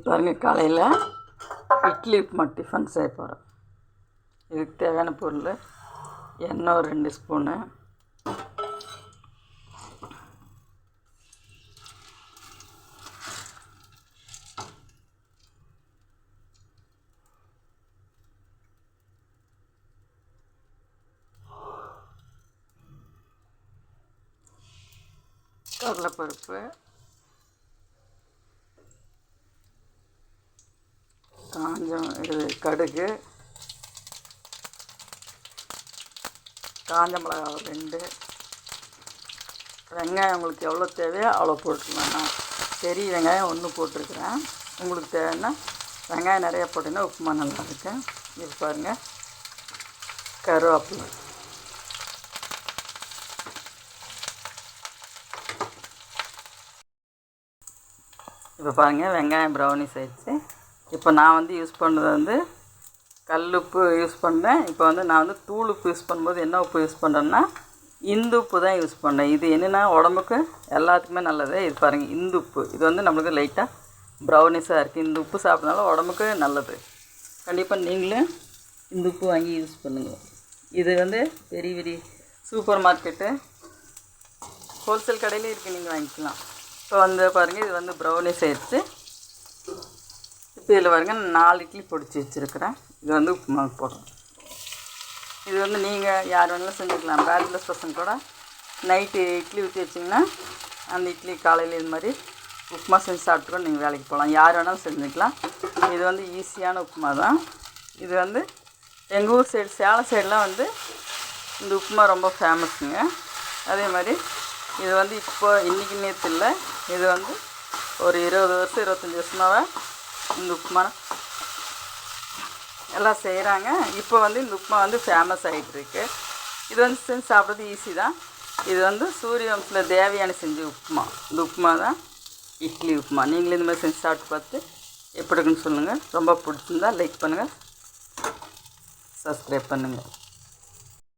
பாருங்கள், காலையில் இட்லி உப்புமா டிஃபன் செய்ய போகிறோம். இதுக்கு தேவையான பொருள்: எண்ணெய் ஒரு 2 ஸ்பூனு, கடலைப்பருப்பு, கடுகு, காஞ்ச மிளகா 2, வெங்காயம் உங்களுக்கு எவ்வளோ தேவையோ அவ்வளோ போட்டுக்கலாம். நான் பெரிய வெங்காயம் 1 போட்டிருக்கிறேன். உங்களுக்கு தேவைன்னா வெங்காயம் நிறையா போட்டிங்கன்னா உப்புமா நல்லாயிருக்கு. இது பாருங்கள், கருவேப்பிலை, இப்போ பாருங்கள் வெங்காயம் ப்ரௌனிஸ் ஆயிடுச்சு. இப்போ நான் யூஸ் பண்ணுறது கல் உப்பு யூஸ் பண்ணுறேன். இப்போ நான் தூள் உப்பு யூஸ் பண்ணும்போது என்ன உப்பு யூஸ் பண்ணுறேன்னா இந்து உப்பு தான் யூஸ் பண்ணுறேன். இது என்னென்னா உடம்புக்கு எல்லாத்துக்குமே நல்லது. இது பாருங்கள், இந்து உப்பு. இது நம்மளுக்கு லைட்டாக ப்ரௌனிஸாக இருக்குது. இந்த உப்பு சாப்பிட்றதுனால உடம்புக்கு நல்லது. கண்டிப்பாக நீங்களும் இந்த உப்பு வாங்கி யூஸ் பண்ணுங்கள். இது பெரிய பெரிய சூப்பர் மார்க்கெட்டு, ஹோல்சேல் கடையிலே இருக்குது, நீங்கள் வாங்கிக்கலாம். இப்போ பாருங்கள், இது ப்ரௌனிஸ் ஆயிடுச்சு. இப்போ இதில் பாருங்கள், 4 இட்லி பொடிச்சு வச்சுருக்கிறேன். இது உப்புமா போடுறோம். இது நீங்கள் யார் வேணாலும் செஞ்சுக்கலாம். பேச்சுலர்ஸ் பசங்க கூட நைட்டு இட்லி ஊற்றி வச்சிங்கன்னா அந்த இட்லி காலையில் இது மாதிரி உப்புமா செஞ்சு சாப்பிட்டு கூட நீங்கள் வேலைக்கு போகலாம். யார் வேணாலும் செஞ்சுக்கலாம். இது ஈஸியான உப்புமா தான். இது எங்கள் ஊர் சைடு, சேலம் சைடெலாம் இந்த உப்புமா ரொம்ப ஃபேமஸுங்க. அதே மாதிரி இது இப்போ இன்றைக்கி நேற்று இல்லை, இது ஒரு 20 வருஷம் 25 வருஷமாகவே இந்த உப்புமா எல்லாம் செய்கிறாங்க. இப்போ இந்த உப்புமா ஃபேமஸ் ஆகிட்டுருக்கு. இது செஞ்சு சாப்பிட்றது ஈஸி தான். இது சூரிய வம்சத்தில் தேவயானி செஞ்ச உப்புமா. இந்த உப்புமா தான் இட்லி உப்புமா. நீங்களும் இந்த மாதிரி செஞ்சு சாப்பிட்டு பார்த்து எப்படி இருக்குன்னு சொல்லுங்கள். ரொம்ப பிடிச்சிருந்தா லைக் பண்ணுங்கள், சப்ஸ்கிரைப் பண்ணுங்கள்.